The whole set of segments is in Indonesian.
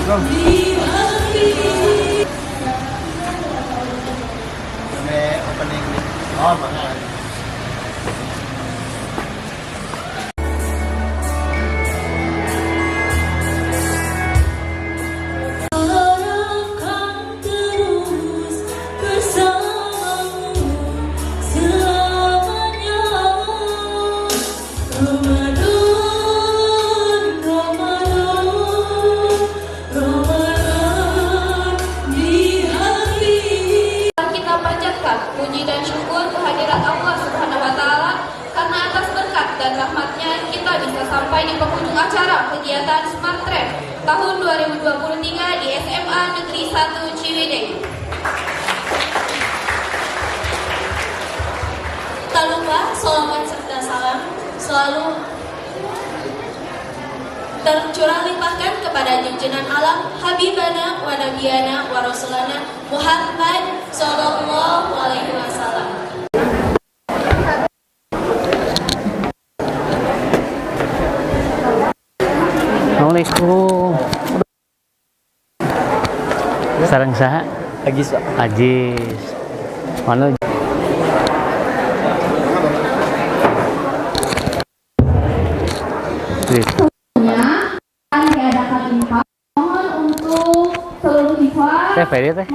Assalamualaikum. Sampai opening nih. Oh, makanya. Puji dan syukur kehadirat Allah Subhanahu wa Ta'ala, karena atas berkat dan rahmatnya kita bisa sampai di penghujung acara kegiatan Smart Trip tahun 2023 di SMA Negeri 1 Ciwidey. Tak lupa sholawat serta salam selalu tercurah limpahkan kepada junjungan alam Habibana wa Nabiyana wa Rasulana Muhammad sallallahu alaihi wasallam. Assalamualaikum. Sareng saha? Agis, Pak. Ajis. Mana? Saya Ferry teh.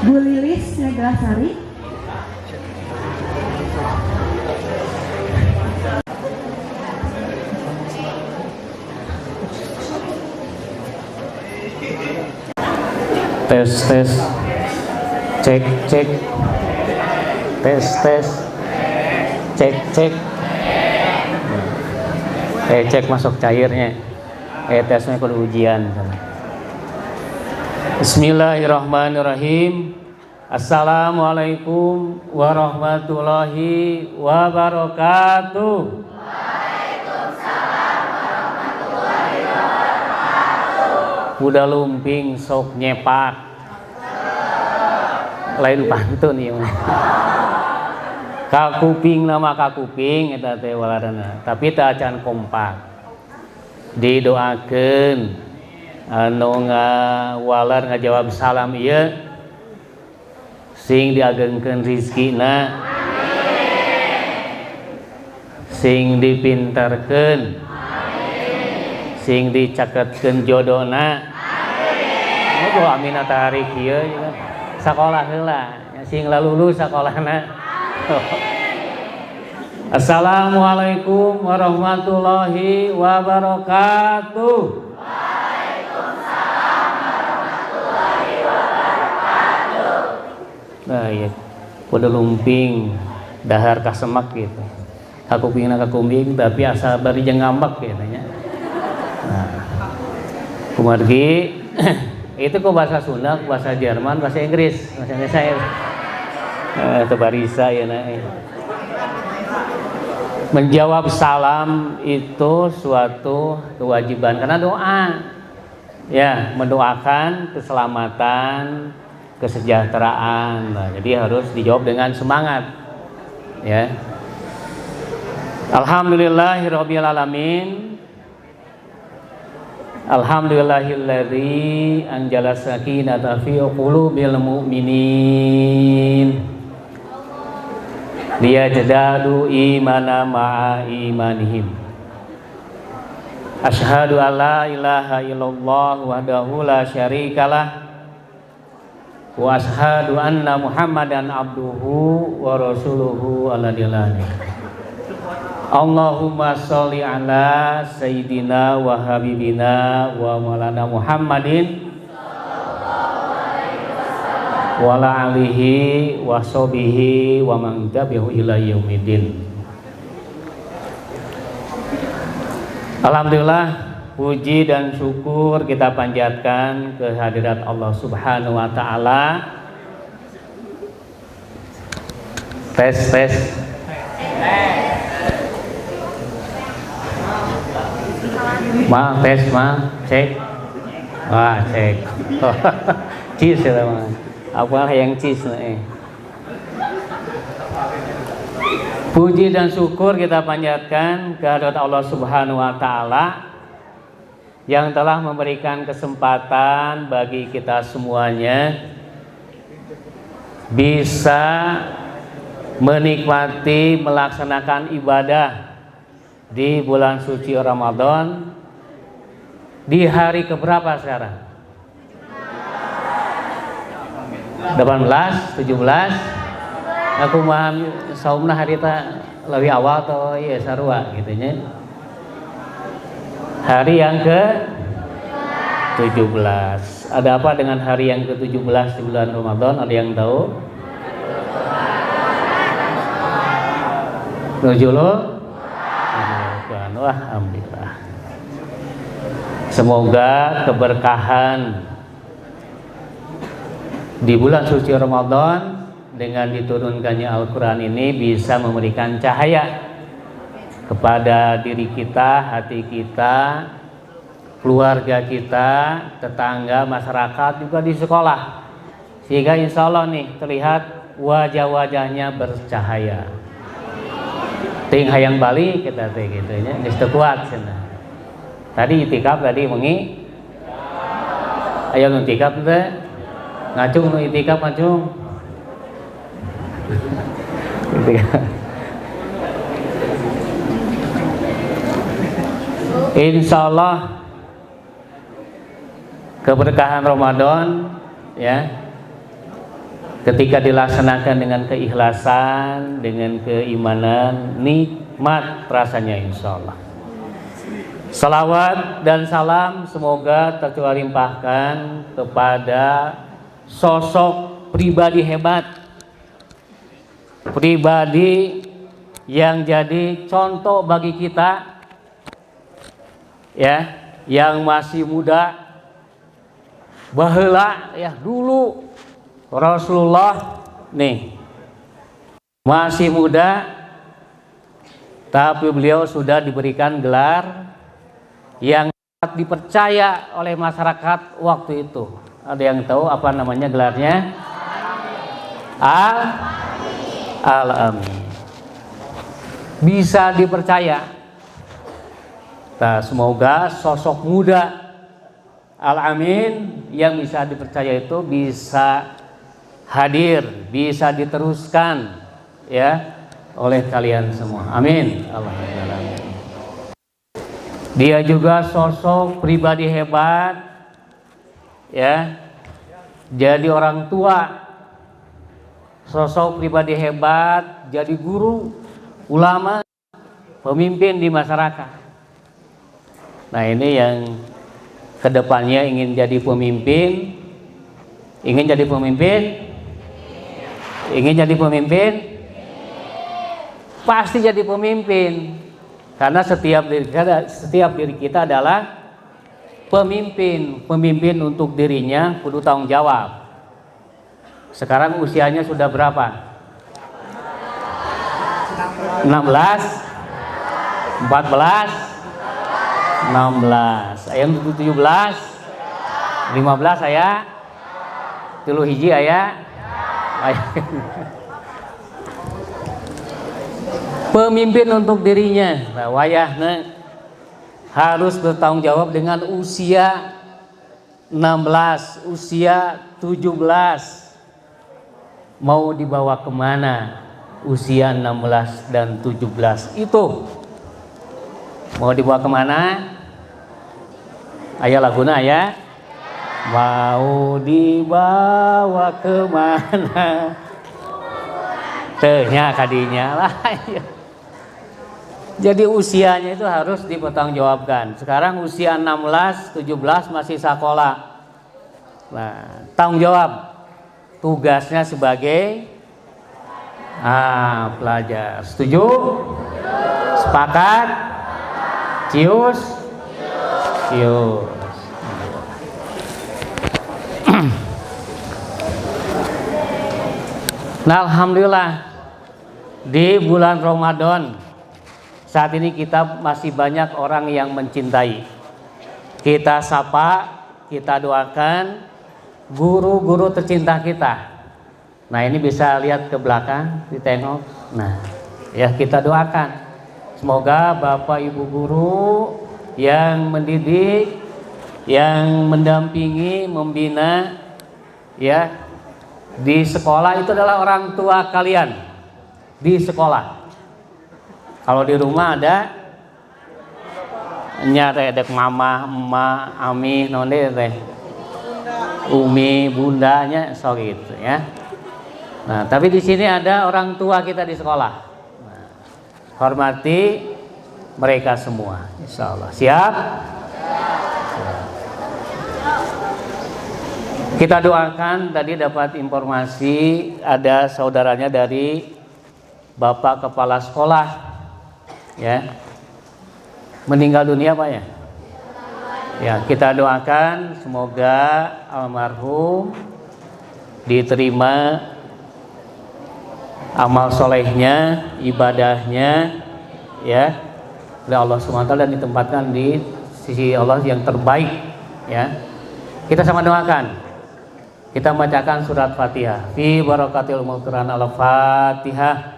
Bu Lilis Neglasari. Tes cek cek tes cek cek cek masuk cairnya tesnya kudu ujian. Bismillahirrahmanirrahim. Assalamualaikum warahmatullahi wabarakatuh. Udah lumping sok nyepak lain pantun ya kakuping nama kakuping eta teh waladana tapi teu acan kompak didoakeun anu ngawalar ngajawab salam ieu sing diagengkeun rizkina sing dipinterkeun sing dicaketkeun jodona. Oh, amin tarik ieu sakola heula sing lulus sakolana. Assalamualaikum warahmatullahi wabarakatuh. Waalaikumsalam warahmatullahi wabarakatuh. Nah, iya kudu lumping dahar ka semak gitu. Kakupingna kakumbing tapi asa bari jeung ngambek gitu nya. Nah, kumargi itu kok bahasa Sunda, bahasa Jerman, bahasa Inggris, bahasa Indonesia. Itu barisa ya nah. Menjawab salam itu suatu kewajiban karena doa. Ya, mendoakan keselamatan, kesejahteraan. Nah, jadi harus dijawab dengan semangat. Ya. Alhamdulillahirabbil alamin. Alhamdulillahilladzi anjala sakinata fi qulubil mu'minin liyajdadu imana ma'a imanihim. Asyhadu an la ilaha illallah wahdahu la syarikalah wa asyhadu anna Muhammadan abduhu wa rasuluhu alladzi Allahumma sholli ala sayyidina wa habibina wa maulana Muhammadin wa ala alihi wa sahbihi wa man tabi'ahu ila yaumidin. Alhamdulillah, puji dan syukur kita panjatkan kehadirat Allah Subhanahu wa taala Tes. Tes, cek. Wah, cek. Cheese ya, mah. Apa yang cheese nih? Puji dan syukur kita panjatkan kehadirat Allah Subhanahu wa taala yang telah memberikan kesempatan bagi kita semuanya bisa menikmati melaksanakan ibadah di bulan suci Ramadan di hari keberapa sekarang? 18, 17. Aku paham saumna hari ta lebih awal atau ya sarua gitu nya. Hari yang ke 17. Ada apa dengan hari yang ke-17 di bulan Ramadan? Ada yang tahu? Nuzulul Quran. Wah, alhamdulillah. Semoga keberkahan di bulan suci Ramadan dengan diturunkannya Al-Quran ini bisa memberikan cahaya kepada diri kita, hati kita, keluarga kita, tetangga, masyarakat, juga di sekolah, sehingga insya Allah nih terlihat wajah-wajahnya bercahaya. Ting hayang Bali kita teh gitu nya, geus teu kuat cenah. Tadi itikaf tadi mengi. Aya nu itikaf teh. Ngacung nu itikaf ngacung. Insya Allah keberkahan Ramadan ya, ketika dilaksanakan dengan keikhlasan, dengan keimanan, nikmat rasanya insya Allah. Salawat dan salam semoga tercurah limpahkan kepada sosok pribadi hebat, pribadi yang jadi contoh bagi kita ya, yang masih muda. Baheula ya dulu Rasulullah nih masih muda, tapi beliau sudah diberikan gelar yang dipercaya oleh masyarakat waktu itu. Ada yang tahu apa namanya gelarnya? Al-Amin. Bisa dipercaya. Nah, semoga sosok muda Al-Amin yang bisa dipercaya itu bisa hadir, bisa diteruskan ya oleh kalian semua. Amin. Alhamdulillah. Dia juga sosok pribadi hebat ya. Jadi orang tua, sosok pribadi hebat, jadi guru, ulama, pemimpin di masyarakat. Nah, ini yang kedepannya ingin jadi pemimpin, pasti jadi pemimpin, karena setiap diri kita adalah pemimpin untuk dirinya, kudu tanggung jawab. Sekarang usianya sudah berapa? 16, 14, 16. Ayam 17, 15 saya, 3 hiji aya. Pemimpin untuk dirinya. Nah, wayahna harus bertanggung jawab dengan usia 16, usia 17. Mau dibawa kemana usia 16 dan 17 itu? Mau dibawa kemana? Aya laguna ya. Mau dibawa kemana? Tehnya kadinya lah. Jadi usianya itu harus dipertanggungjawabkan. Sekarang usia 16, 17 masih sekolah. Nah, tanggung jawab tugasnya sebagai pelajar. Setuju? Sepakat? Cius? Cius. Nah, alhamdulillah di bulan Ramadan saat ini kita masih banyak orang yang mencintai. Kita sapa, kita doakan guru-guru tercinta kita. Nah, ini bisa lihat ke belakang, ditengok. Nah, ya kita doakan. Semoga Bapak Ibu guru yang mendidik, yang mendampingi, membina ya di sekolah itu adalah orang tua kalian di sekolah. Kalau di rumah ada nyata ada mama, emak, ami, nonde teh, umi, bundanya, so gitu ya. Nah, tapi di sini ada orang tua kita di sekolah. Nah, hormati mereka semua, insya Allah. Siap? Kita doakan. Tadi dapat informasi ada saudaranya dari Bapak Kepala Sekolah, ya, meninggal dunia Pak ya. Ya, kita doakan semoga almarhum diterima amal solehnya, ibadahnya, ya, oleh Allah SWT dan ditempatkan di sisi Allah yang terbaik, ya. Kita sama doakan. Kita bacakan surat Fatihah. Fi barakatil Quran al-Fatihah.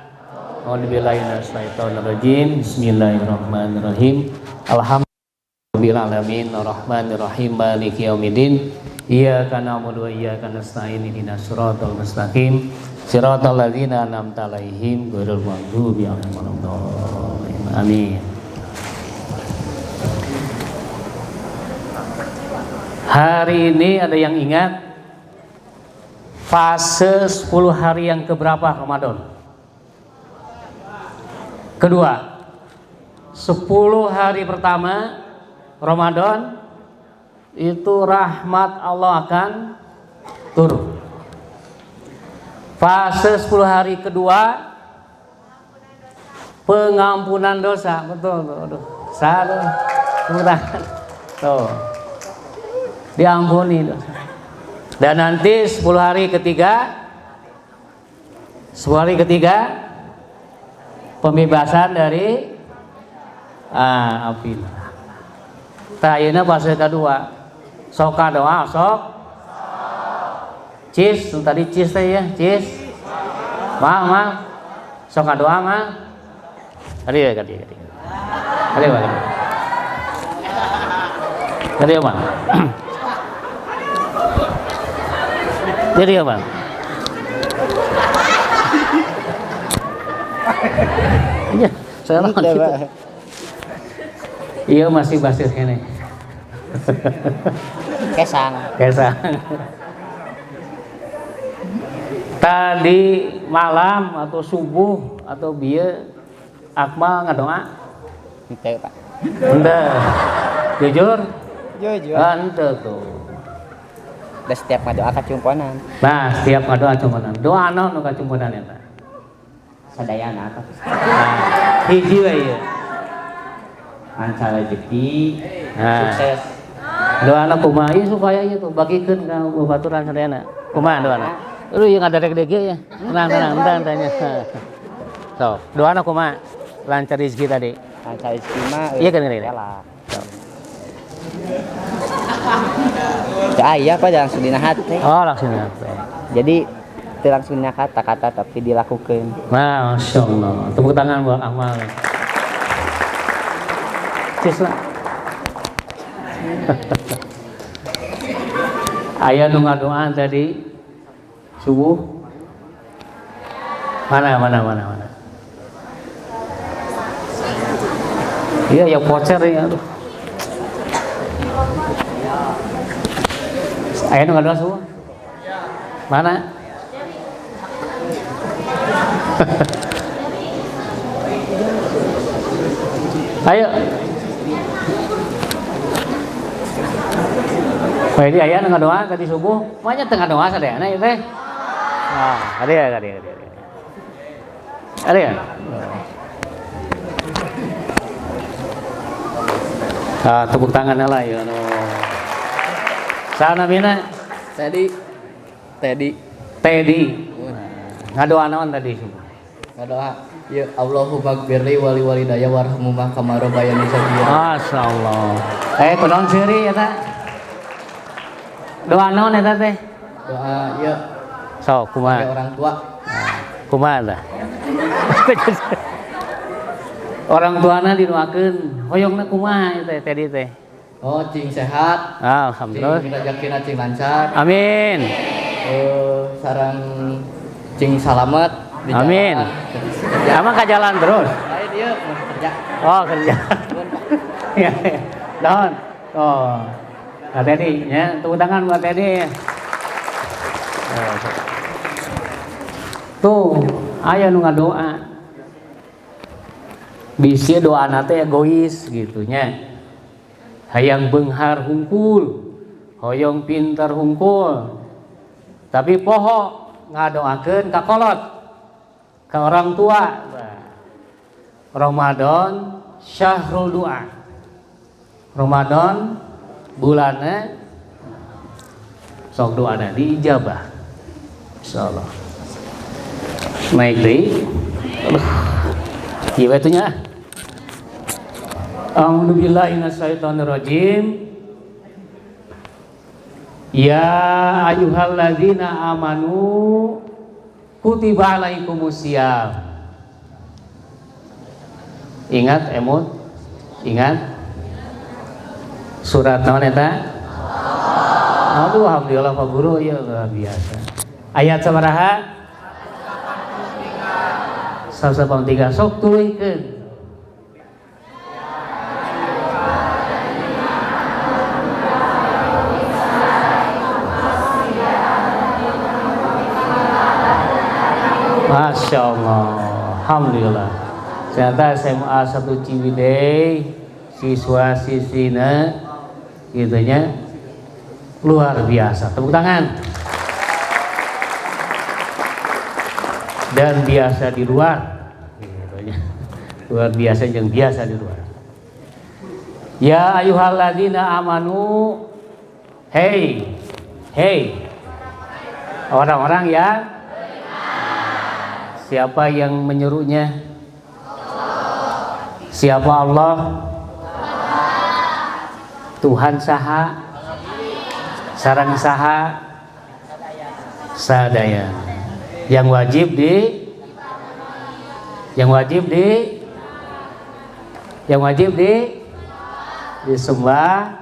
A'udzubillahi minasyaitonir rajim. Bismillahirrahmanirrahim. Alhamdulillahirabbil alamin arrahmanir rahim maliki yaumiddin. Iyyaka na'budu wa iyyaka nasta'in ihdinas siratal mustaqim. Siratal ladzina an'amta 'alaihim ghairil maghdubi 'alaihim waladdallin. Amin. Hari ini ada yang ingat fase 10 hari yang keberapa Ramadan? Kedua, 10 hari pertama Ramadan itu rahmat Allah akan turun. Fase 10 hari kedua pengampunan dosa. Betul, aduh, salah, kurang. Tuh, diampuni dosa. Dan nanti 10 hari ketiga pembebasan dari api. Tayana fase kedua. Sok doa, sok cis, tadi cis ya, cis. Mah. Sok doa mah. Kali. Kali apa? Jadi apa? Iya, saya lawan gitu. Iya masih basis ini. Kesang. Tadi malam atau subuh atau bieu Akmal ngadoa? Ente Pak. Ente. Jujur? Jujur. Ente tuh. Da setiap ngadoa kacumponan. Nah, setiap ngadoa kacumponan. Doa naon nu kacumponan eta? Sadayana apa? Nah, hiji we ieu. Lancar rezeki, Nah, sukses. doana kumaha ieu supaya ieu tuh bagikeun ka babaturan sadayana. Kumaha doana? Lu yang ada rek ya. Tenang tanya. So, doana kumaha? Lancar rezeki tadi. Lancar rezeki mah. Iya kan ini. Iya Pak langsung dina hati. Oh, langsung ya. Jadi itu langsung kata-kata tapi dilakukan. Nah, Masya Allah. Tepuk tangan buat Akmal. Cis lah. Ayah doa tadi subuh. Mana. Iya, ya voucher ya. Aduh. Ayah doa subuh. Mana? Ayo. Baik, ayah nggak doa tadi subuh, banyak tengah doa sadayana itu teh. Nah, ada ya. Ada ya. Tepuk tangan lah ya. Sana bina. Teddy. Ngadoa naon tadi subuh? Ngadoa Ya Allahumma gfirli wali walidayya warhamhuma kama rabbayani shaghira. Masyaallah. Kunaon seuri eta? Doa naon eta teh? Doa ya Sok bagi kumaha? orang tua. Kumaha tah? Orang tuana didoakeun, hoyongna kumaha eta tadi teh? Oh, cing sehat. Alhamdulillah. Cing rezekina cing lancar. Amin. Sarang cing salamet di jalan. Amin. Kerja. Emang ke jalan terus? Lain dia mau kerja. Oh, kerja. Ya, Don. Oh. Kak Teddy, ya, tepuk tangan buat Teddy. Tuh, aya nu ngadoa. Bisi doa teh egois gitu nya. Hayang beunghar hungkul, hoyong pinter hungkul. Tapi poho ngadoakeun ka kolot, ka orang tua. Ramadan syahrul doa. Ramadan bulannya sok doana diijabah. Insyaallah. Naik deui. Ieu atuh nya. A'udzu billahi minasyaitonir rajim. Ya ayyuhalladzina amanu kutiba alaikumusiyam. Ingat emut? Ingat? Surat naon eta? Aduh, alhamdulillah Pak Guru ya luar biasa. Ayat sabaraha? 183 sok tuluykeun. Masya Allah, alhamdulillah. Ternyata SMA 1 Ciwidey siswa sisina gitunya luar biasa. Tepuk tangan. Dan biasa di luar gitunya. Luar biasa yang biasa di luar. Ya ayyuhalladzina amanu. Hey orang-orang yang siapa yang menyuruhnya? Siapa Allah? Tuhan saha? Sarang saha? Sadaya. Yang wajib disembah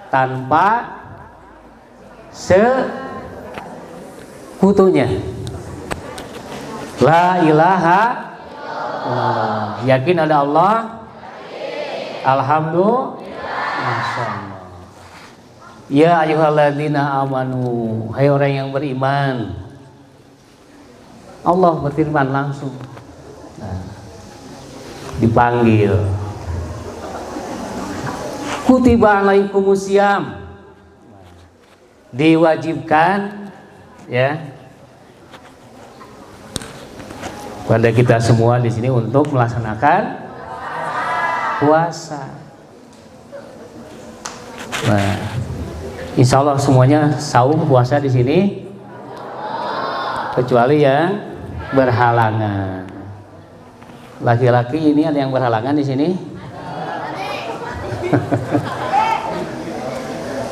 tanpa sekutunya. La ilaha illallah. Yakin ada Allah? Alhamdulillah. Masyaallah. Ya ayyuhalladzina amanu. Hai orang yang beriman. Allah berfirman langsung. Nah, dipanggil. Kutiba alaikumusiyam. Diwajibkan ya pada kita semua di sini untuk melaksanakan puasa. Nah, insya Allah semuanya saum puasa di sini, kecuali yang berhalangan. Laki-laki ini ada yang berhalangan di sini?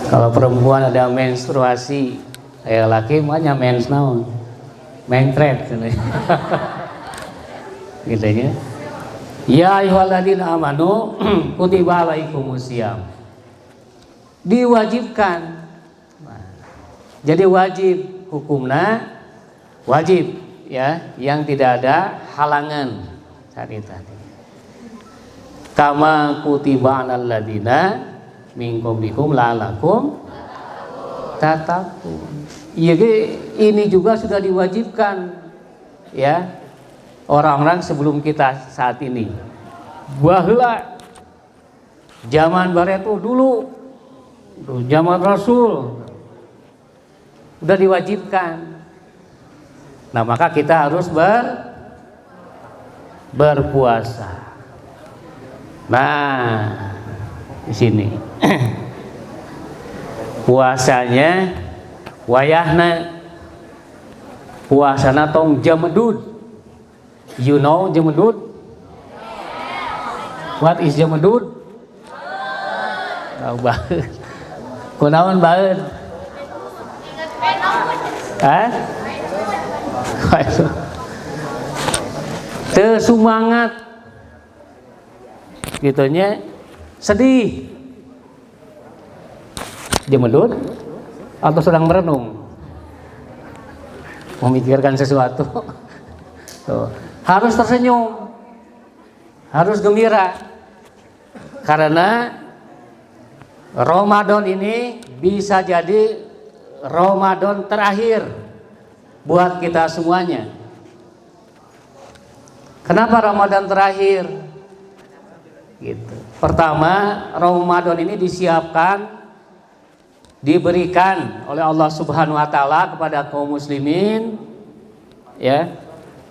Kalau perempuan ada menstruasi, laki makanya mens naon, mentret. Gitunya. Ya ayyuhalladzina amanu kutiba alaikumusiyam. Diwajibkan. Jadi wajib hukumna wajib ya, yang tidak ada halangan tadi. Kama kutiba alal ladzina min qablikum la'allakum tattaqun. Iya, ini juga sudah diwajibkan ya. Orang-orang sebelum kita saat ini, baheula zaman bareto dulu, zaman Rasul udah diwajibkan. Nah, maka kita harus berpuasa. Nah, di sini puasanya wayahna puasana tong jamedud. You know Jemedut? What is Jemedut? Tahu banget. Kunaon banget? Hah? Teu sumangat. Gitunya sedih. Jemedut atau sedang merenung? Memikirkan sesuatu. Tuh. Harus tersenyum, harus gembira, karena Ramadan ini bisa jadi Ramadan terakhir buat kita semuanya. Kenapa Ramadan terakhir? Gitu. Pertama, Ramadan ini diberikan oleh Allah Subhanahu wa taala kepada kaum muslimin, ya.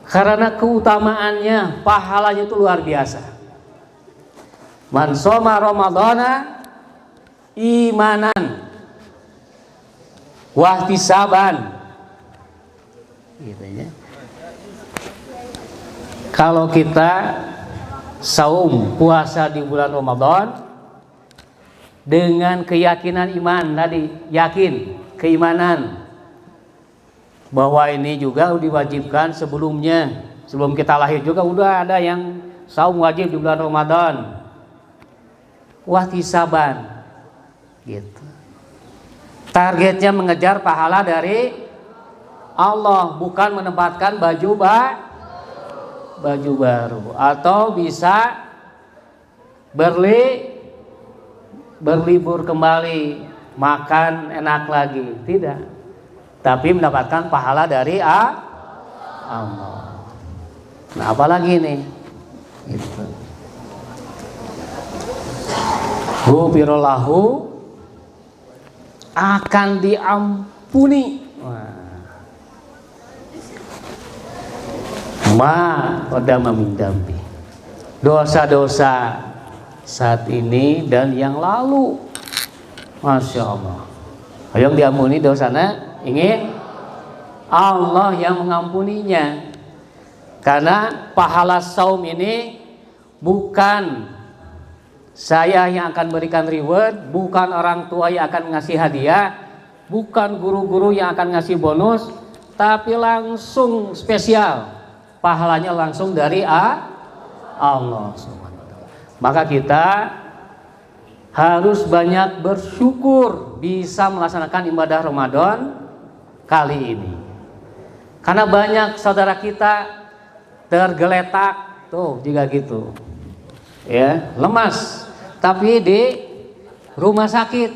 Karena keutamaannya, pahalanya itu luar biasa. Man shoma ramadhana imanan wahtisaban. Gitu ya. Kalau kita saum puasa di bulan Ramadan dengan keyakinan iman tadi, yakin, keimanan bahwa ini juga diwajibkan sebelumnya, sebelum kita lahir juga udah ada yang saum wajib di bulan Ramadan. Wahtisaban gitu. Targetnya mengejar pahala dari Allah, bukan menempatkan baju baru atau bisa berlibur kembali, makan enak lagi, tidak, tapi mendapatkan pahala dari Allah. Nah, apalagi nih gitu. Ghufirallahu, akan diampuni qadama min dambi, dosa-dosa saat ini dan yang lalu. Masya Allah. Yang diampuni dosanya ingin Allah yang mengampuninya. Karena pahala saum ini bukan saya yang akan berikan reward, bukan orang tua yang akan ngasih hadiah, bukan guru-guru yang akan ngasih bonus, tapi langsung spesial. Pahalanya langsung dari Allah. Maka kita harus banyak bersyukur bisa melaksanakan ibadah Ramadan kali ini. Karena banyak saudara kita tergeletak tuh juga gitu. Ya, lemas tapi di rumah sakit.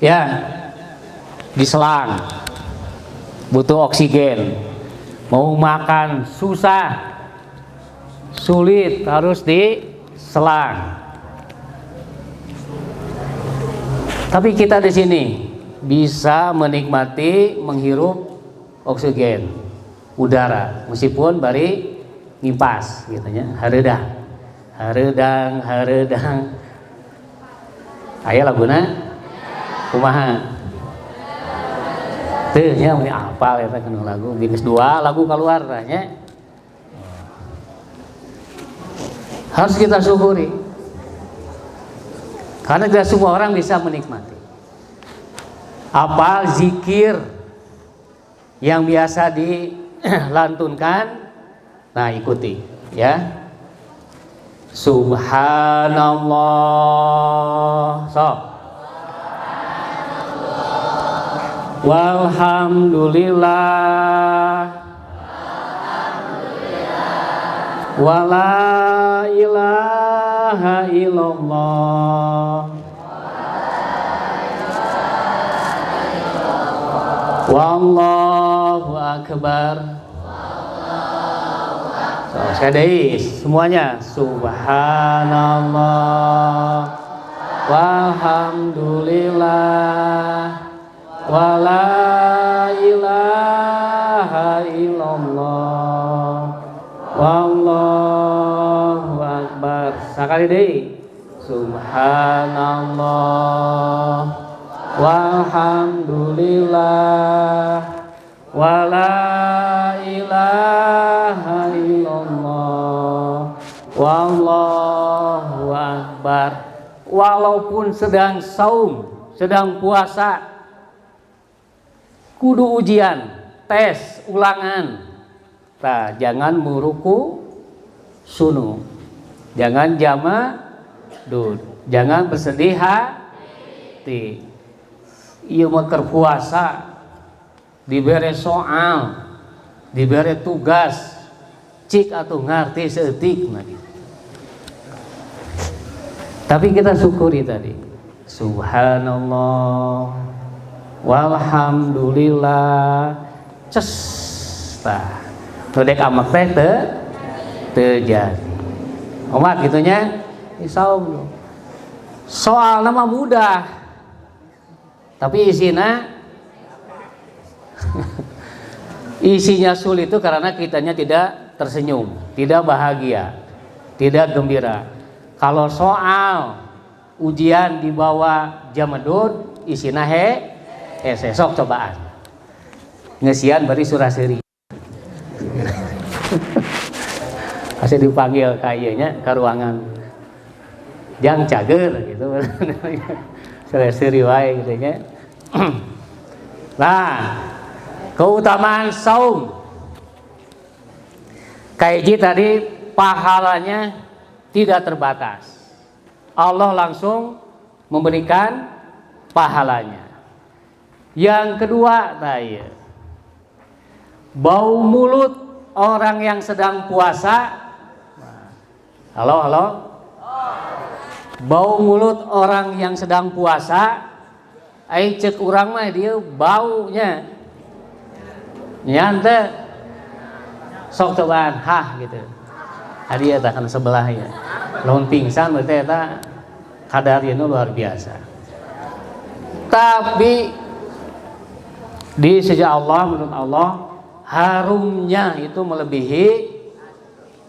Ya, diselang. Butuh oksigen. Mau makan susah, sulit, harus diselang. Tapi kita di sini bisa menikmati menghirup oksigen udara meskipun bari ngipas gitu ya. Hareudang. Aya laguna kumaha? Teu nya meni apal eta kana lagu, geus 2 lagu keluar nya. Harus kita syukuri. Karena tidak semua orang bisa menikmati. Apal zikir yang biasa dilantunkan, nah ikuti ya. Subhanallah. Sok. Walhamdulillah. Wala ilaha illallah. Wallahu akbar. So, sekali semuanya. Subhanallah. Walhamdulillah. Wala ilaha illallah. Wallahu akbar. Sekali deui. Subhanallah. Walhamdulillah. Wala ilaha walaupun sedang saum, sedang puasa, kudu ujian, tes, ulangan. Nah, jangan muruku sunu, jangan jama dud, jangan bersedih hati. Ieu mah keur puasa, dibere soal, dibere tugas, cik atuh ngarti seetik nah gitu. Tapi kita syukuri tadi. Subhanallah walhamdulillah cesta nudek amak teh terjadi omat gitunya insyaallah. Soal nama mudah tapi isinya sulit itu karena kitanya tidak tersenyum, tidak bahagia, tidak gembira. Kalau soal ujian di bawah jamedud isina sok cobaan ngesian bari suraseri kasih dipanggil kayaknya ke ruangan jang cager gitu suraseri wae gitu nya. Nah, keutamaan saum kayak tadi pahalanya tidak terbatas. Allah langsung memberikan pahalanya. Yang kedua, bau mulut orang yang sedang puasa. Halo. Bau mulut orang yang sedang puasa. Cek urang mah dia baunya. Nyante. Sok cobaan gitu. Ari eta kan sebelahnya. Lamun pingsan berarti eta kadarnya luar biasa. Tapi di sisi Allah, menurut Allah harumnya itu melebihi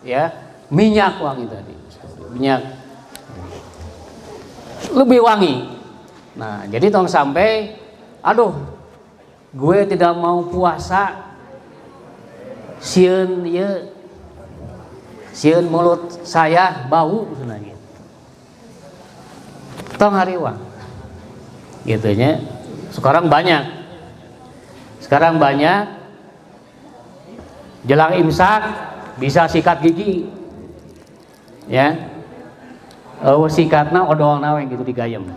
ya minyak wangi tadi. Minyak lebih wangi. Nah, jadi tong sampai aduh gue tidak mau puasa sieun mulut saya bau sebenarnya. Tong hariwang gitunya. Sekarang banyak jelang imsak bisa sikat gigi ya. Sikatna odolna we gitu digayem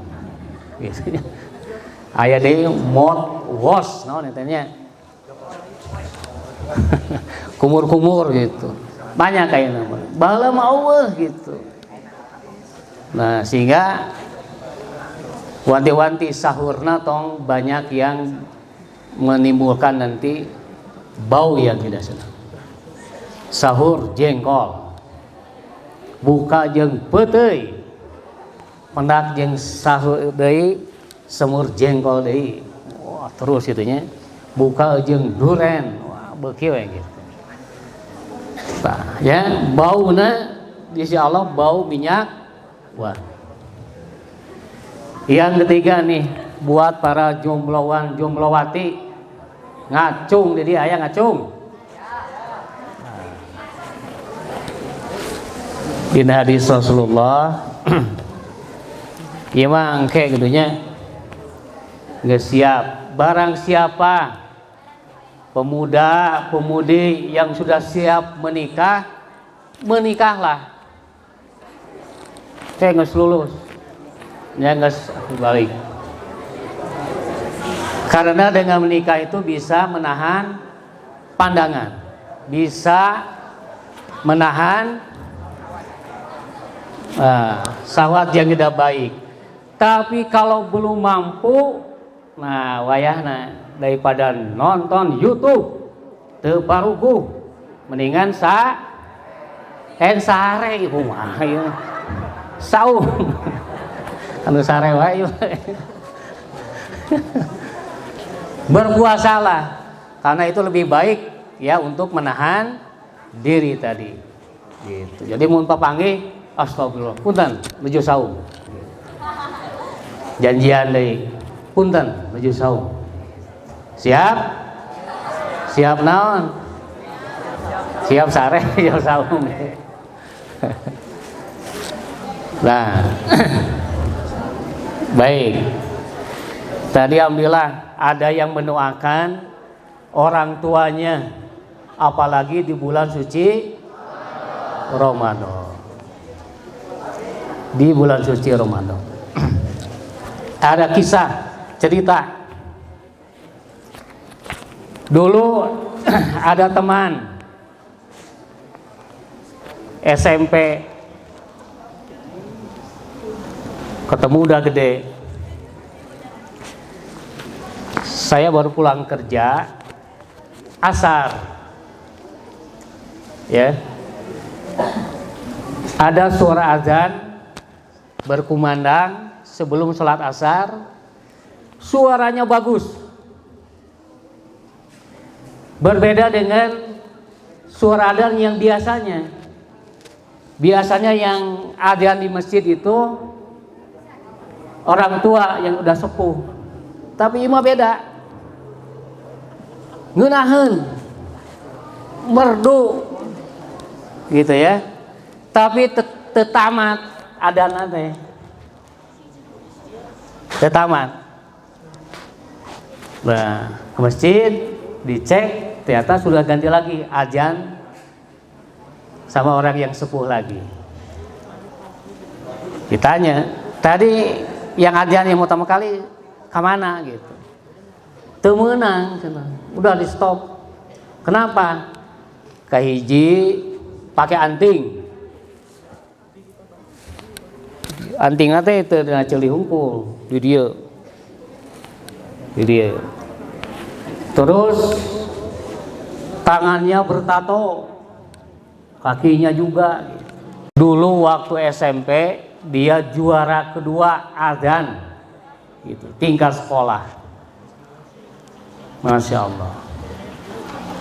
gitu. Aya deui mouthwash naon eta nya kumur-kumur gitu. Banyak kayaknya baheula mah eueuh gitu. Nah, sehingga wanti-wanti sahurna tong banyak yang menimbulkan nanti bau yang tidak senang. Sahur jengkol, buka jeung peuteuy, pendak jeung sahur deui semur jengkol deui. Wah, terus itunya buka jeung duren. Wah, beuki we gitu. Nah, ya bauna di sisi Allah bau minyak. Wah. Yang ketiga nih buat para jombloan jomblowati ngacung jadi aya ngacung. Dina hadis Rasulullah ieu mah engke kidunya geus siap. Barang siapa pemuda pemudi yang sudah siap menikah, menikahlah. Saya geus lulus. Ya geus balik. Karena dengan menikah itu bisa menahan pandangan, bisa menahan syahwat yang tidak baik. Tapi kalau belum mampu, nah wayahna daripada nonton YouTube teu paruguh, mendingan sahare ieu mah saum anu sare wae berpuasalah karena itu lebih baik ya untuk menahan diri tadi gitu. Jadi mun papanggih astagfirullah punten nuju saum janjian deui punten nuju saum siap naon siap sare siap saum. Nah Baik. Tadi alhamdulillah ada yang mendoakan orang tuanya, apalagi di bulan suci Ramadan. Di bulan suci Ramadan. Ada kisah, cerita. Dulu ada teman SMP, ketemu udah gede. Saya baru pulang kerja asar, ya. Ada suara azan berkumandang sebelum sholat asar, suaranya bagus, berbeda dengan suara adzan yang biasanya. Biasanya yang adzan di masjid itu orang tua yang udah sepuh, tapi imam beda, ngeunaheun, merdu, gitu ya. Tapi tetamat adzan teh, tetamat. Nah, ke masjid dicek, ternyata sudah ganti lagi adzan sama orang yang sepuh lagi. Ditanya, tadi yang adzan yang pertama kali kemana gitu? Teu meunang, udah di stop. Kenapa? Kahiji pakai anting. Antingna teh teu ceuli hungkul di dieu. Di dieu. Terus tangannya bertato, kakinya juga. Dulu waktu SMP dia juara kedua adzan, gitu, tingkat sekolah, masya Allah.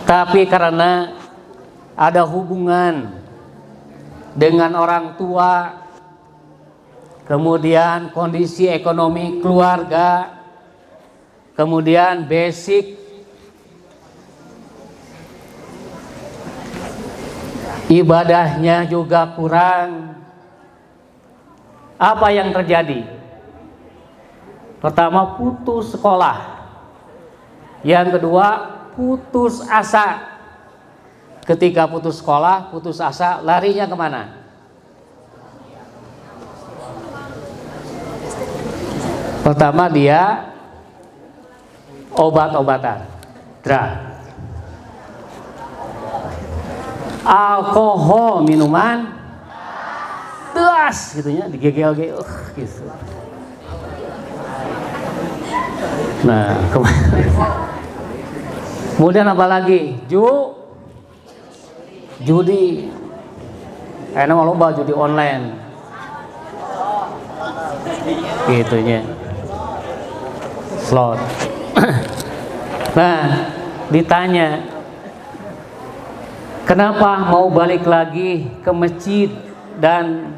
Tapi karena ada hubungan dengan orang tua, kemudian kondisi ekonomi keluarga, kemudian basic ibadahnya juga kurang. Apa yang terjadi? Pertama, putus sekolah. Yang kedua, putus asa. Ketika putus sekolah, putus asa, larinya kemana? Pertama dia obat-obatan, drug, alkohol, minuman teas gitunya, digegel gitu. Nah, kemudian apa lagi? Judi. Enak loba judi online. Gitunya. Slot. Nah, ditanya, kenapa mau balik lagi ke masjid dan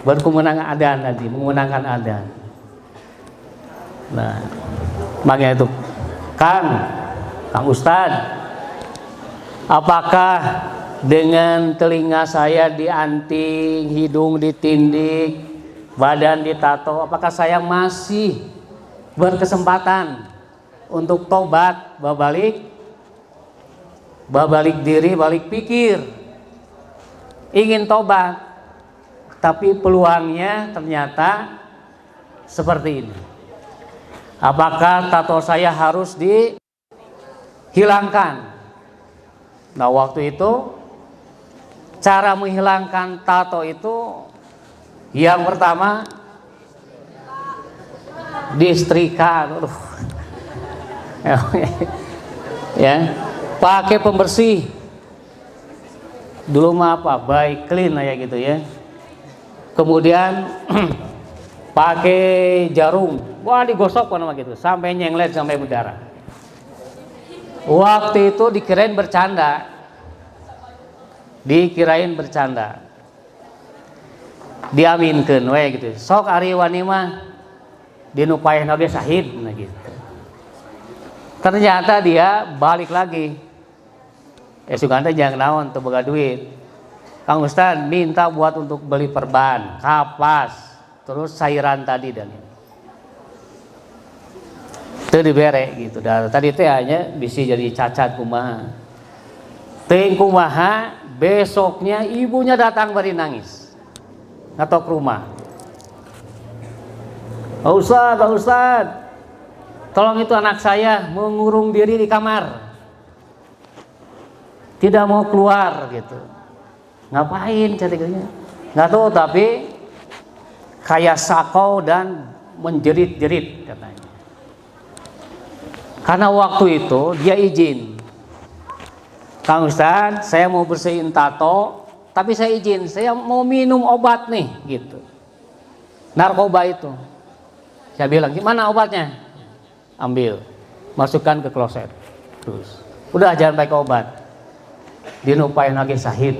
berkumandang adzan tadi, mengumandangkan adzan. Nah, makanya itu, Kang Ustad, apakah dengan telinga saya dianting, hidung ditindik, badan ditato, apakah saya masih berkesempatan untuk tobat, babalik diri, balik pikir, ingin tobat, tapi peluangnya ternyata seperti ini. Apakah tato saya harus dihilangkan? Nah, waktu itu cara menghilangkan tato itu yang pertama disetrika, ya, pakai pembersih. Dulu mah apa? Baik clean ya gitu ya. Kemudian pakai jarum, wah digosok nama gitu, sampai nyenglet sampai berdarah. Waktu itu dikirain bercanda, diaminkeun we gitu. Sok ari wani mah dinupaehna ge sahid nah gitu. Ternyata dia balik lagi. Suganda jangan naon teu boga duit. Kang Ustad minta buat untuk beli perban, kapas, terus cairan tadi dan ini. teu dibere gitu. Dan tadi teh hanya bisa jadi cacat kumaha. Teuing kumaha, besoknya ibunya datang bari nangis. Ngatok rumah. Pak Ustadz, tolong itu anak saya mengurung diri di kamar. Tidak mau keluar gitu. Ngapain ceritanya? Nggak tahu, tapi kayak sakau dan menjerit-jerit katanya. Karena waktu itu dia izin. Kang Ustadz, saya mau bersihin tato, tapi saya izin, saya mau minum obat nih gitu. Narkoba itu. Saya bilang, gimana obatnya? Ambil, masukkan ke kloset. Terus, udah jangan pakai obat. Dinupain lagi sahid.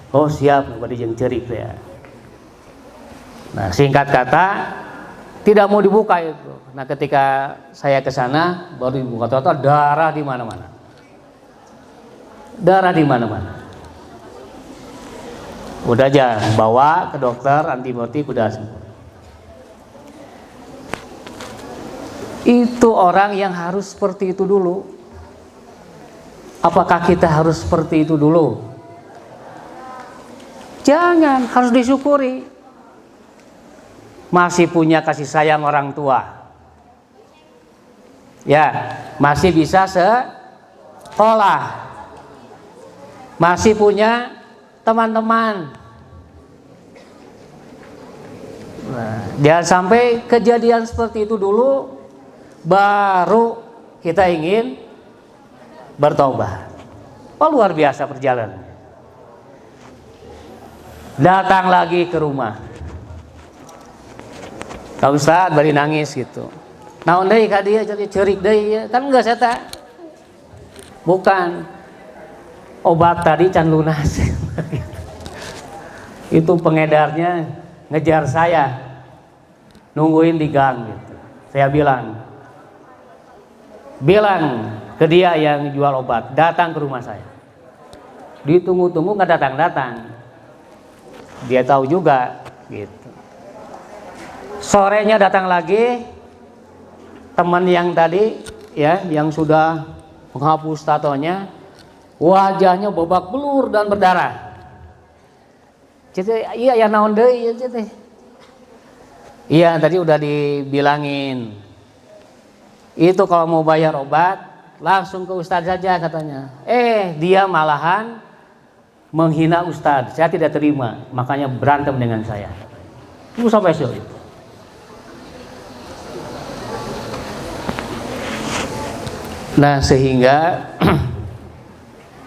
Oh siap, badi jeung cerik ya. Nah singkat kata, tidak mau dibuka itu. Nah ketika saya ke sana, baru dibuka, ternyata darah di mana-mana. Darah di mana-mana. Udah aja, bawa ke dokter, antibiotik, udah sembuh. Itu orang yang harus seperti itu dulu. Apakah kita harus seperti itu dulu? Jangan, harus disyukuri. Masih punya kasih sayang orang tua. Ya, masih bisa sekolah. Masih punya teman-teman. Nah, jangan sampai kejadian seperti itu dulu baru kita ingin bertobat. Oh luar biasa perjalanan. Datang lagi ke rumah. Kak Ustadz bari nangis gitu. Naon deui ka dia jadi cerik deui kan enggak saya tak. Bukan. Obat tadi can lunas. Itu pengedarnya ngejar saya. Nungguin di gang gitu. Saya bilang ke dia yang jual obat, datang ke rumah saya. Ditunggu-tunggu nggak datang-datang. Dia tahu juga, gitu. Sorenya datang lagi, teman yang tadi, ya, yang sudah menghapus tatonya, wajahnya babak belur dan berdarah. Jadi, iya ya naon deui, iya tadi udah dibilangin. Itu kalau mau bayar obat langsung ke Ustadz saja katanya. Dia malahan menghina Ustadz. Saya tidak terima, makanya berantem dengan saya. Itu sampai itu. Nah sehingga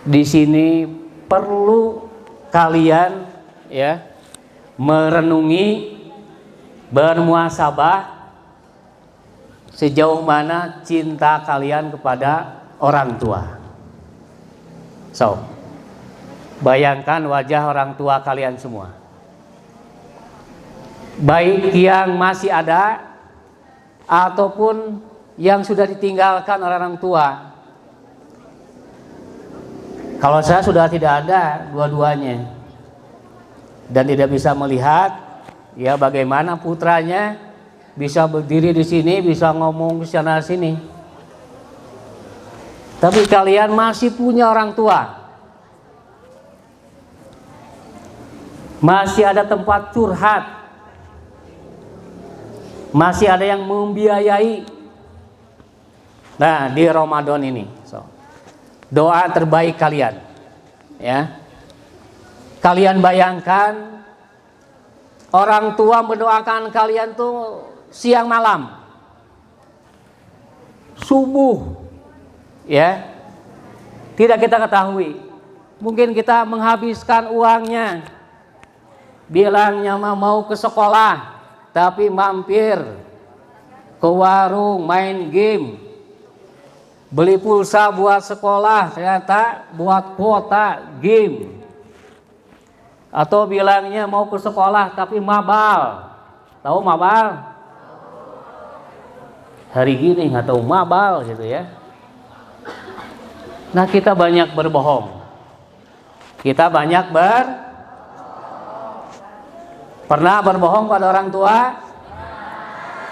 di sini perlu kalian ya merenungi, bermuhasabah sejauh mana cinta kalian kepada orang tua. So, bayangkan wajah orang tua kalian semua. Baik yang masih ada ataupun yang sudah ditinggalkan oleh orang tua. Kalau saya sudah tidak ada dua-duanya dan tidak bisa melihat ya bagaimana putranya bisa berdiri di sini, bisa ngomong ke sana sini. Tapi kalian masih punya orang tua. Masih ada tempat curhat. Masih ada yang membiayai. Nah, di Ramadan ini. Doa terbaik kalian. Ya. Kalian bayangkan orang tua mendoakan kalian tuh siang malam, subuh, ya, tidak kita ketahui. Mungkin kita menghabiskan uangnya, bilangnya mau ke sekolah, tapi mampir ke warung main game, beli pulsa buat sekolah, ternyata buat kuota game. Atau bilangnya mau ke sekolah tapi mabal, tahu mabal? Hari gini nggak tahu mabal gitu ya. Nah kita banyak berbohong. Kita banyak pernah berbohong pada orang tua?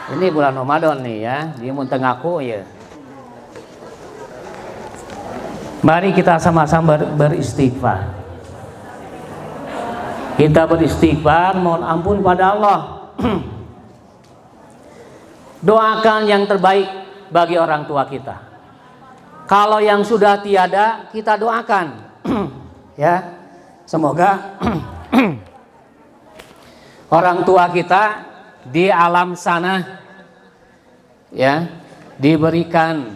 Ini bulan Ramadan nih ya, dia mau tengaku ya. Mari kita sama-sama beristighfar. Kita beristighfar, mohon ampun pada Allah. Doakan yang terbaik bagi orang tua kita. Kalau yang sudah tiada, kita doakan. Ya, semoga orang tua kita di alam sana ya diberikan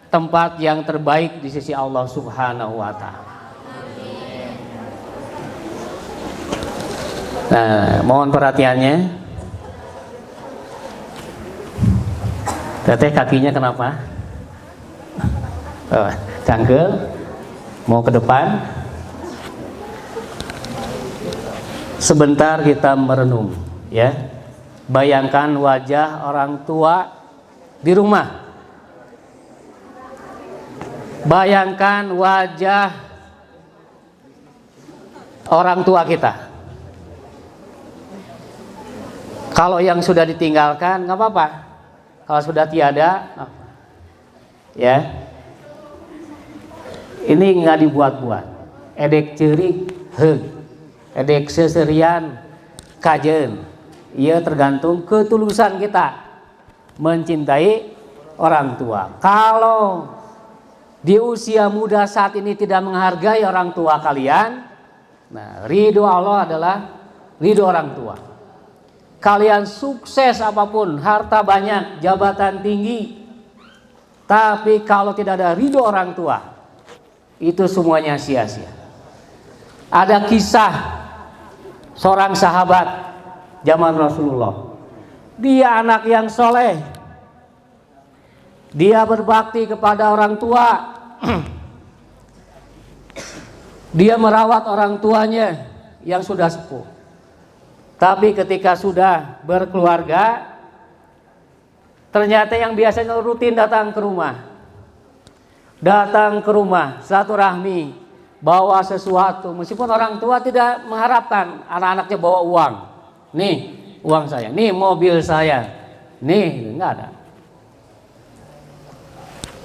tempat yang terbaik di sisi Allah Subhanahu wa taala. Nah, mohon perhatiannya. Teteh kakinya kenapa? Oh, cangkel. Mau ke depan. Sebentar kita merenung, ya. Bayangkan wajah orang tua di rumah. Bayangkan wajah orang tua kita. Kalau yang sudah ditinggalkan nggak apa-apa. Kalau sudah tiada, ya. Ini nggak dibuat-buat. Edek cerik, edek seserian, kajen. Ia tergantung ketulusan kita mencintai orang tua. Kalau di usia muda saat ini tidak menghargai orang tua kalian, nah ridho Allah adalah ridho orang tua. Kalian sukses apapun, harta banyak, jabatan tinggi, tapi kalau tidak ada ridho orang tua, itu semuanya sia-sia. Ada kisah seorang sahabat zaman Rasulullah. Dia anak yang soleh. Dia berbakti kepada orang tua. Dia merawat orang tuanya yang sudah sepuh. Tapi ketika sudah berkeluarga, ternyata yang biasanya rutin datang ke rumah. Datang ke rumah, silaturahmi, bawa sesuatu. Meskipun orang tua tidak mengharapkan anak-anaknya bawa uang. Nih, uang saya. Nih, mobil saya. Nih, enggak ada.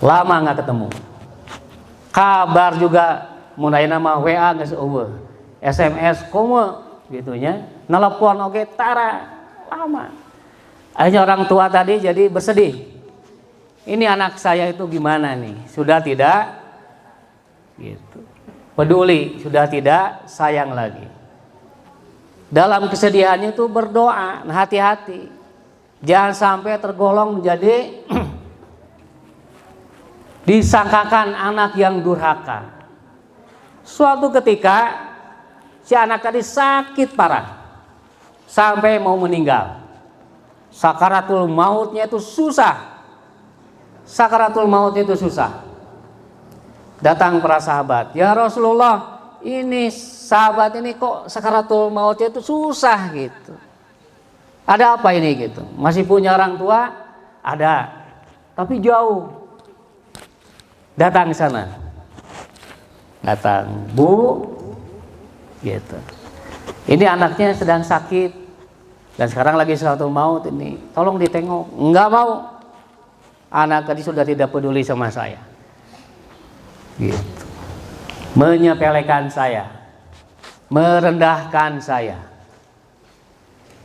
Lama nggak ketemu. Kabar juga mulai nama WA nggak seueuh. SMS komo gitunya. Nelpon oke tara lama. Akhirnya orang tua tadi jadi bersedih. Ini anak saya itu gimana nih? Sudah tidak gitu. Peduli, sudah tidak sayang lagi. Dalam kesedihannya itu berdoa, hati-hati. Jangan sampai tergolong menjadi disangkakan anak yang durhaka. Suatu ketika si anak tadi sakit parah sampai mau meninggal. Sakaratul mautnya itu susah. Sakaratul mautnya itu susah. Datang para sahabat, ya Rasulullah, ini sahabat ini kok sakaratul mautnya itu susah gitu. Ada apa ini gitu? Masih punya orang tua? Ada, tapi jauh. Datang ke sana. Datang, Bu, gitu. Ini anaknya sedang sakit dan sekarang lagi sakaratul maut ini. Tolong ditengok. Enggak mau. Anak tadi sudah tidak peduli sama saya. Gitu. Menyepelekan saya, merendahkan saya.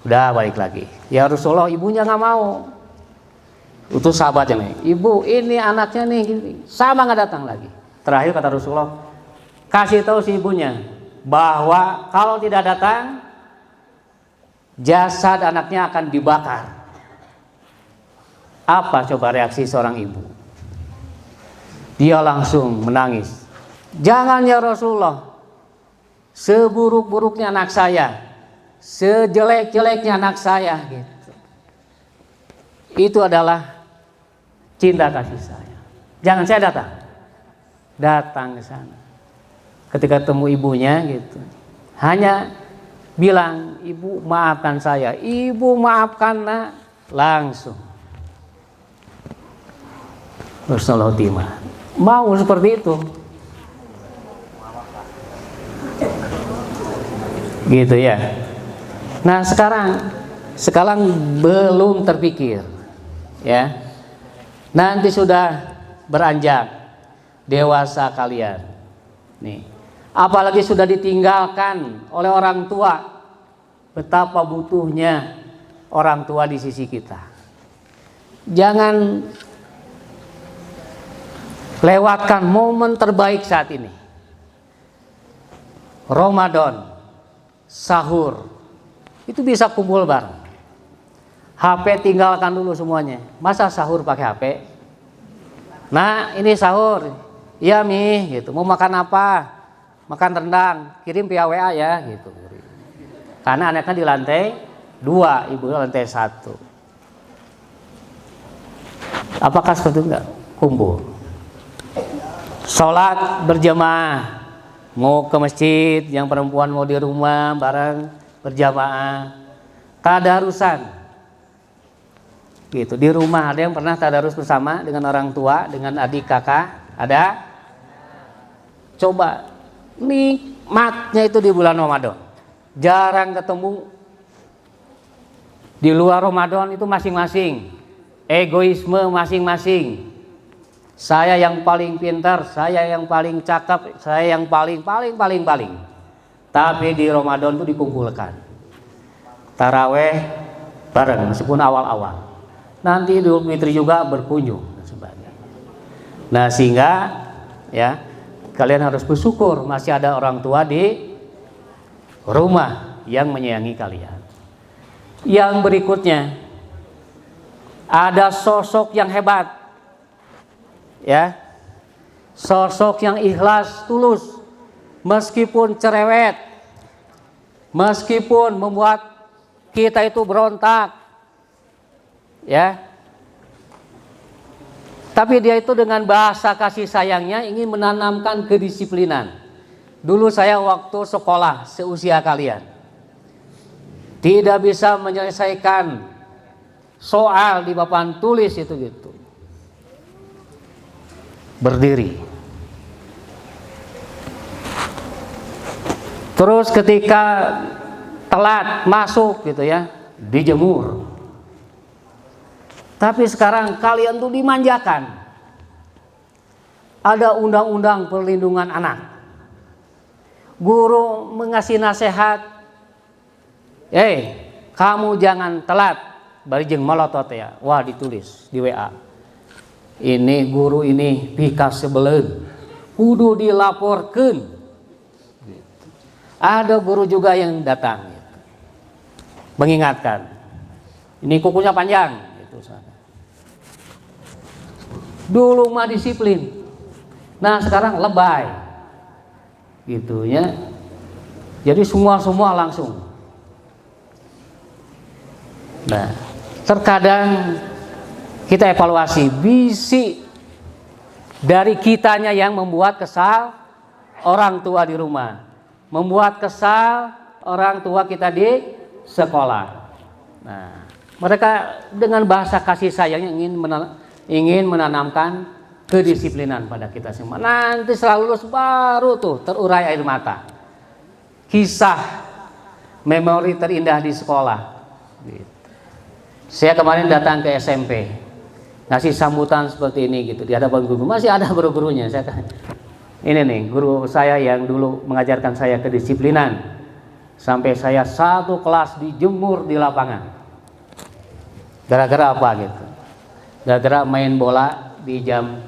Udah balik lagi. Ya Rasulullah, ibunya nggak mau. Utus sahabatnya nih, ibu ini anaknya nih gini. Sama nggak datang lagi. Terakhir kata Rasulullah, kasih tahu si ibunya bahwa kalau tidak datang, jasad anaknya akan dibakar. Apa coba reaksi seorang ibu? Dia langsung menangis. Jangan ya Rasulullah, seburuk-buruknya anak saya, sejelek-jeleknya anak saya gitu. Itu adalah cinta kasih saya. Jangan saya datang. Datang ke sana. Ketika temu ibunya gitu. Hanya bilang, ibu maafkan saya. Ibu maafkan nak. Langsung. Rasulullah timah. Mau seperti itu. Gitu ya. Nah sekarang sekarang belum terpikir, ya. Nanti sudah beranjak dewasa kalian, nih, apalagi sudah ditinggalkan oleh orang tua, betapa butuhnya orang tua di sisi kita. Jangan lewatkan momen terbaik saat ini. Ramadan, sahur, itu bisa kumpul bareng. HP tinggalkan dulu semuanya. Masa sahur pakai HP? Nah, ini sahur. Iya Mi, gitu. Mau makan apa? Makan rendang. Kirim via WA ya, gitu. Karena anaknya di lantai 2, ibu lantai 1. Apakah seperti itu? Enggak? Kumpul. Sholat berjamaah. Mau ke masjid, yang perempuan mau di rumah bareng berjamaah. Tadarusan. Gitu, di rumah ada yang pernah tadarus bersama dengan orang tua, dengan adik kakak? Ada? Coba nikmatnya itu di bulan Ramadan. Jarang ketemu. Di luar Ramadan itu masing-masing egoisme masing-masing. Saya yang paling pintar, saya yang paling cakep, saya yang paling. Tapi di Ramadan itu dikumpulkan. Taraweh bareng meskipun awal-awal. Nanti Idul Fitri juga berkunjung dan sebagainya. Nah, sehingga ya kalian harus bersyukur masih ada orang tua di rumah yang menyayangi kalian. Yang berikutnya, ada sosok yang hebat, ya, sosok yang ikhlas, tulus, meskipun cerewet, meskipun membuat kita itu berontak, ya, tapi dia itu dengan bahasa kasih sayangnya ingin menanamkan kedisiplinan. Dulu saya waktu sekolah seusia kalian tidak bisa menyelesaikan soal di papan tulis itu gitu, berdiri. Terus ketika telat masuk gitu ya, dijemur. Tapi sekarang kalian tuh dimanjakan. Ada undang-undang perlindungan anak. Guru mengasih nasihat, kamu jangan telat, bari jeung molotot ya. Wah, ditulis di WA. Ini guru ini pika sebeleun, kudu dilaporkan. Ada guru juga yang datang gitu, mengingatkan. Ini kukunya panjang gitu. Dulu mah disiplin. Nah, sekarang lebay. Gitu ya. Jadi semua langsung. Nah, terkadang kita evaluasi, bisi dari kitanya yang membuat kesal orang tua di rumah, membuat kesal orang tua kita di sekolah. Nah, mereka dengan bahasa kasih sayangnya ingin menanamkan kedisiplinan pada kita semua. Nanti setelah lulus baru tuh terurai air mata. Kisah memori terindah di sekolah. Gitu. Saya kemarin datang ke SMP, ngasih sambutan seperti ini gitu di hadapan guru. Masih ada guru-gurunya. Ini nih guru saya yang dulu mengajarkan saya kedisiplinan. Sampai saya satu kelas dijemur di lapangan. Gara-gara apa gitu? Gara-gara main bola di jam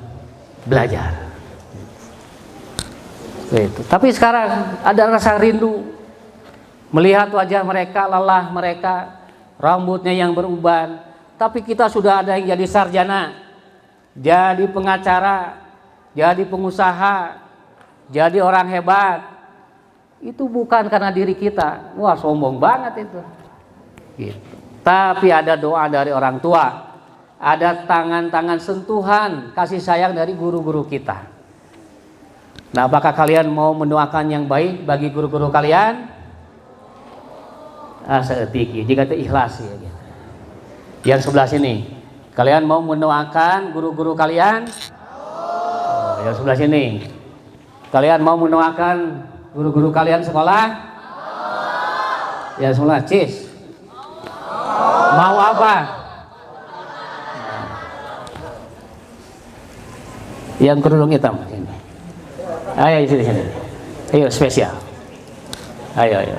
belajar. Gitu. Tapi sekarang ada rasa rindu melihat wajah mereka, lelah mereka, rambutnya yang beruban. Tapi kita sudah ada yang jadi sarjana, jadi pengacara, jadi pengusaha, jadi orang hebat. Itu bukan karena diri kita. Wah, sombong banget itu. Gitu. Tapi ada doa dari orang tua, ada tangan-tangan sentuhan kasih sayang dari guru-guru kita. Nah, apakah kalian mau mendoakan yang baik bagi guru-guru kalian? Seetiki, jika itu ikhlas ya. Gitu. Yang sebelah sini, kalian mau mendoakan guru-guru kalian? Yang sebelah sini, kalian mau mendoakan guru-guru kalian sekolah? Yang sebelah, cis. Mau apa? Yang kerudung hitam ini. Ayo sini. Ayo spesial. Ayo.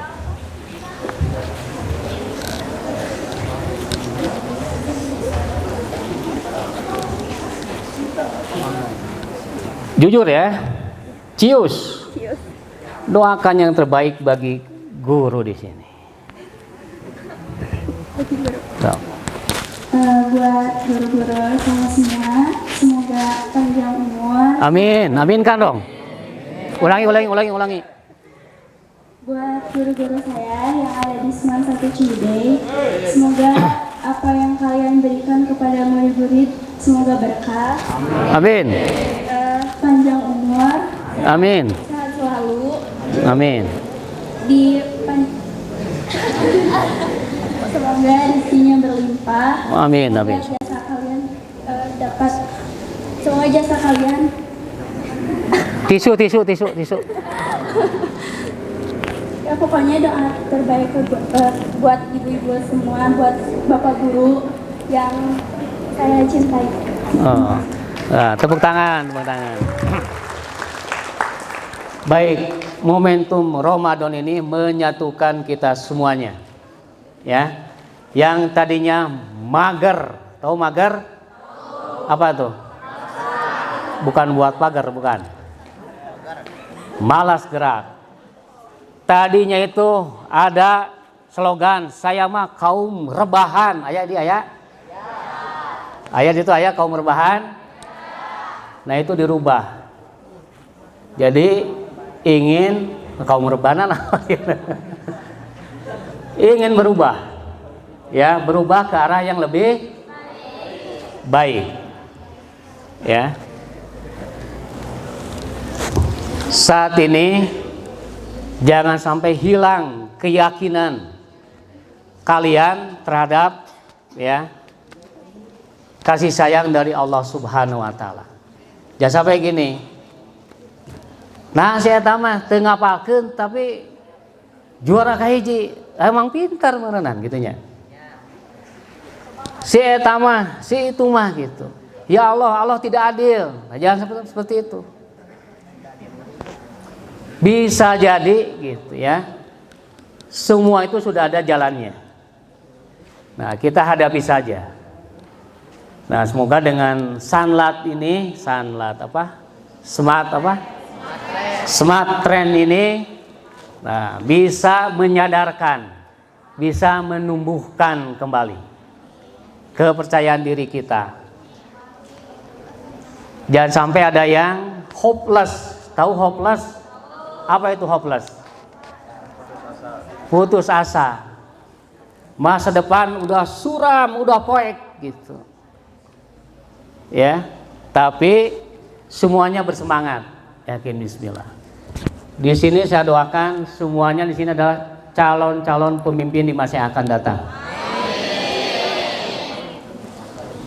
Jujur ya, cius. Doakan yang terbaik bagi guru di sini. Buat guru-guru saya semua, semoga panjang umur. Amin kan dong. Ulangi. Buat guru-guru saya yang ada di Seman 1 Ciwidey, semoga apa yang kalian berikan kepada murid-murid semoga berkah. Amin. Panjang umur. Amin. Sehat selalu. Amin. Semoga rezekinya berlimpah. Amin. Semoga jasa kalian semoga jasa kalian. Tisu. Ya pokoknya doa terbaik buat ibu-ibu semua, buat bapak guru yang saya cintai. Oh. Nah, tepuk tangan. Baik, momentum Ramadan ini menyatukan kita semuanya. Ya. Yang tadinya mager, tahu mager? Apa tuh? Bukan buat pagar, bukan. Malas gerak. Tadinya itu ada slogan, saya mah kaum rebahan. Ayat itu kaum rebahan. Nah itu dirubah. Jadi ingin kaum rebahan ingin berubah. Ya, berubah ke arah yang lebih baik. Ya. Saat ini jangan sampai hilang keyakinan kalian terhadap ya kasih sayang dari Allah Subhanahu wa taala. Jangan sampai gini. Nah, saya tamah teu ngapalkeun tapi juara kahiji emang pintar merenang gitunya. Si eta mah, si itu mah gitu. Ya Allah tidak adil. Nah, jangan seperti itu. Bisa jadi gitu ya. Semua itu sudah ada jalannya. Nah, kita hadapi saja. Nah, semoga dengan Smart Trend ini nah, bisa menyadarkan, bisa menumbuhkan kembali kepercayaan diri kita. Jangan sampai ada yang hopeless. Tahu hopeless? Apa itu hopeless? Putus asa. Masa depan udah suram, udah poek gitu. Ya, tapi semuanya bersemangat. Yakin bismillah. Di sini saya doakan semuanya di sini adalah calon-calon pemimpin di masa yang akan datang.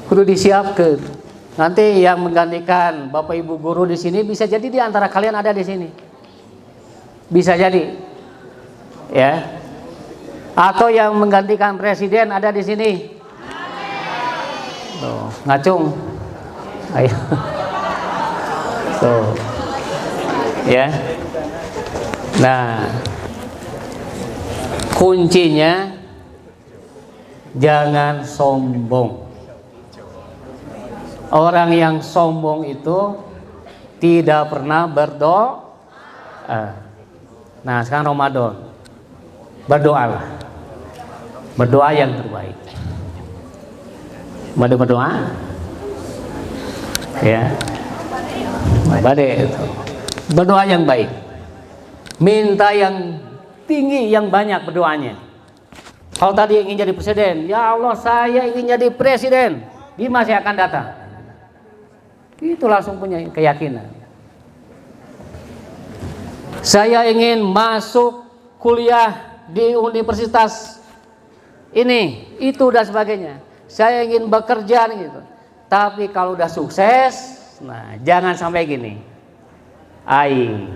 Kudu disiapkan. Nanti yang menggantikan Bapak Ibu guru di sini bisa jadi di antara kalian ada di sini. Bisa jadi, ya. Atau yang menggantikan presiden ada di sini. Tuh, ngacung. Ayo. Tuh. Ya. Nah, kuncinya jangan sombong. Orang yang sombong itu tidak pernah berdoa. Nah, sekarang Ramadan. Berdoalah. Berdoa yang terbaik. Mari berdoa. Ya. Berdoa yang baik. Minta yang tinggi, yang banyak berdoanya. Kalau tadi ingin jadi presiden, ya Allah saya ingin jadi presiden di masa yang akan datang. Itu langsung punya keyakinan. Saya ingin masuk kuliah di universitas ini, itu dan sebagainya. Saya ingin bekerja gitu. Tapi kalau udah sukses, nah jangan sampai gini. Aing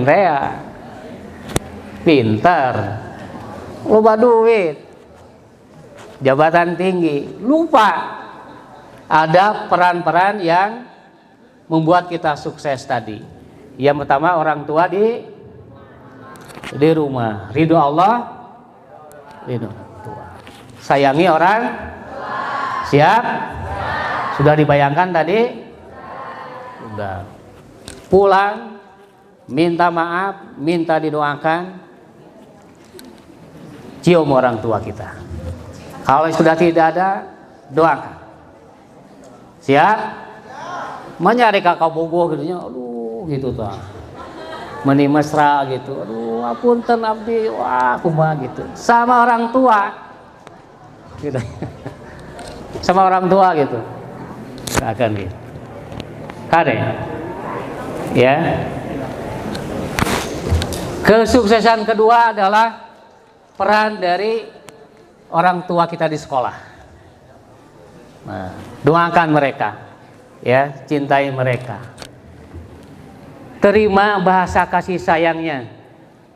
rea pintar loba duit, jabatan tinggi, lupa ada peran-peran yang membuat kita sukses tadi. Yang pertama orang tua di rumah, ridho Allah, ridho tua. Sayangi orang tua. Siap? Sudah dibayangkan tadi? Sudah. Pulang, minta maaf, minta didoakan, cium orang tua kita. Kalau sudah tidak ada, doakan. Siap? Menyari kakak bogoh gitu, aduh gitu tuh. Meni mesra gitu, aduh apunten abdi, wah kumaha gitu. Sama orang tua, gitu. Sama orang tua gitu, gak akan gitu. Kade, ya. Kesuksesan kedua adalah peran dari orang tua kita di sekolah. Nah, doakan mereka, ya, cintai mereka. Terima bahasa kasih sayangnya,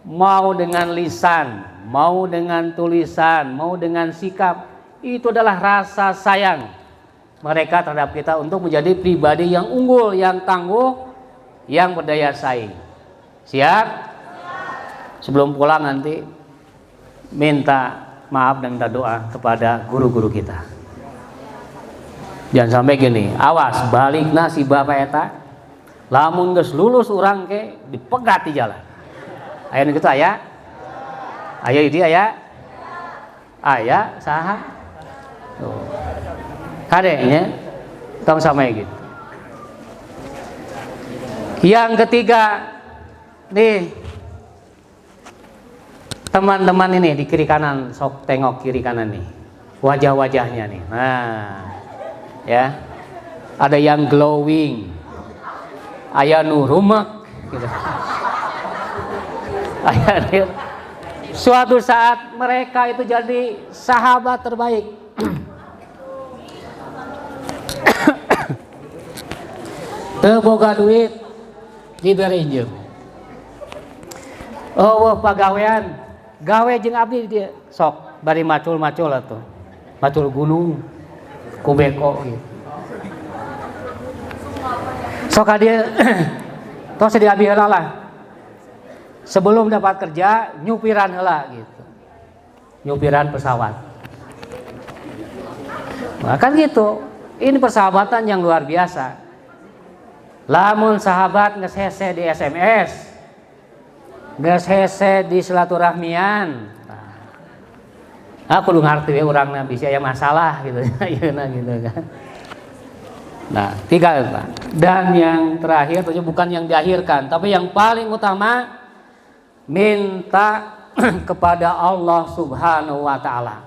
mau dengan lisan, mau dengan tulisan, mau dengan sikap. Itu adalah rasa sayang mereka terhadap kita untuk menjadi pribadi yang unggul, yang tangguh, yang berdaya saing. Siap? Sebelum pulang nanti minta maaf dan minta doa kepada guru-guru kita. Jangan sampai gini, awas balik nasi bapak eta, lamun geus lulus urang ke dipegat di jalan. Aya nu kitu aya? Aya di aya? Aya saha? Tuh. Kadenya tong samai gitu. Yang ketiga nih, teman-teman ini di kiri kanan, sok tengok kiri kanan nih, wajah-wajahnya nih. Nah, ya, ada yang glowing, aya nu rumek gitu. Suatu saat mereka itu jadi sahabat terbaik. Teu boga duit diberi injem. Oh, pagawean, gawe jeung abdi dia sok bari macul-macul atuh. Macul gunung ku beko gitu. Sok dia tos di abi heula lah. Sebelum dapat kerja nyupiran heula gitu. Nyupiran pesawat. Nah, kan gitu. Ini persahabatan yang luar biasa. Lamun sahabat geus hese di SMS, geus hese di silaturahmian. Aku kudu ngarti we urangna bisa aya masalah gitu. Ayeuna gitu kan. Nah, tiga Pak. Dan yang terakhir tentunya bukan yang diakhirkan, tapi yang paling utama minta kepada Allah Subhanahu wa taala.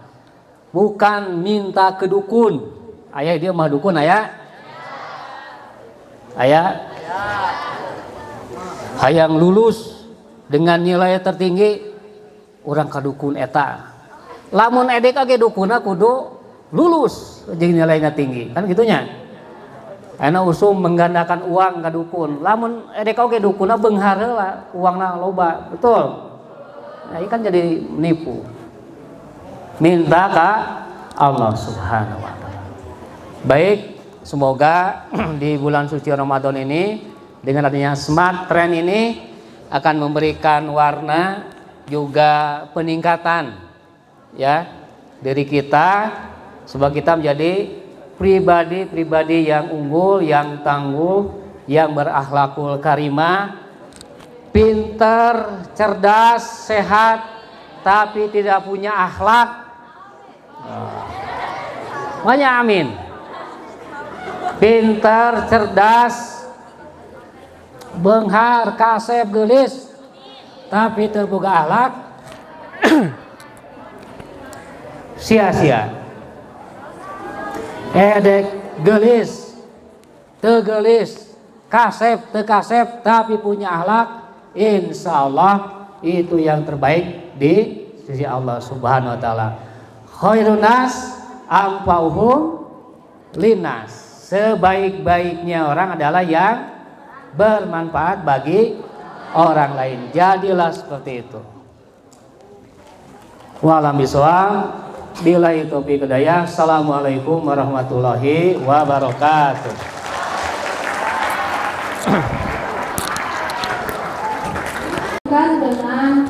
Bukan minta ke dukun. Aya dia mah dukun aya? Aya? Hayang lulus dengan nilai tertinggi urang ka dukun eta. Lamun edek age dukuna kudu lulus jeung nilainya tinggi. Kan gitunya. Ayeuna usum menggandakan uang ka dukun. Lamun edek oge dukuna beunghar heula, uangna loba. Betul. Nah, ini kan jadi nipu. Minta ka Allah Subhanahu wa taala. Baik, semoga di bulan suci Ramadan ini dengan adanya smart trend ini akan memberikan warna juga peningkatan ya diri kita sebab kita menjadi pribadi-pribadi yang unggul, yang tangguh, yang berakhlakul karimah, pintar, cerdas, sehat, tapi tidak punya akhlak. Banyak amin. Pintar, cerdas, beunghar, kasep, geulis, tapi teu boga akhlak. Sia-sia. Edek geulis, teu geulis, kasep, teu kasep, tapi punya akhlak, insyaallah itu yang terbaik di sisi Allah Subhanahu wa taala. Khairun nas anfa'uhum linnas. Sebaik-baiknya orang adalah yang bermanfaat bagi orang lain. Jadilah seperti itu. Wa'alam bisawab. Billahi taufiq hidayah. Assalamualaikum warahmatullahi wabarakatuh. Dengan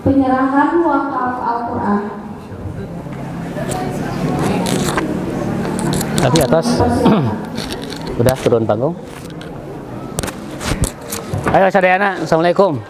penyerahan wakaf Al-Quran. Tapi atas udah turun panggung. Ayo Sadayana, assalamualaikum.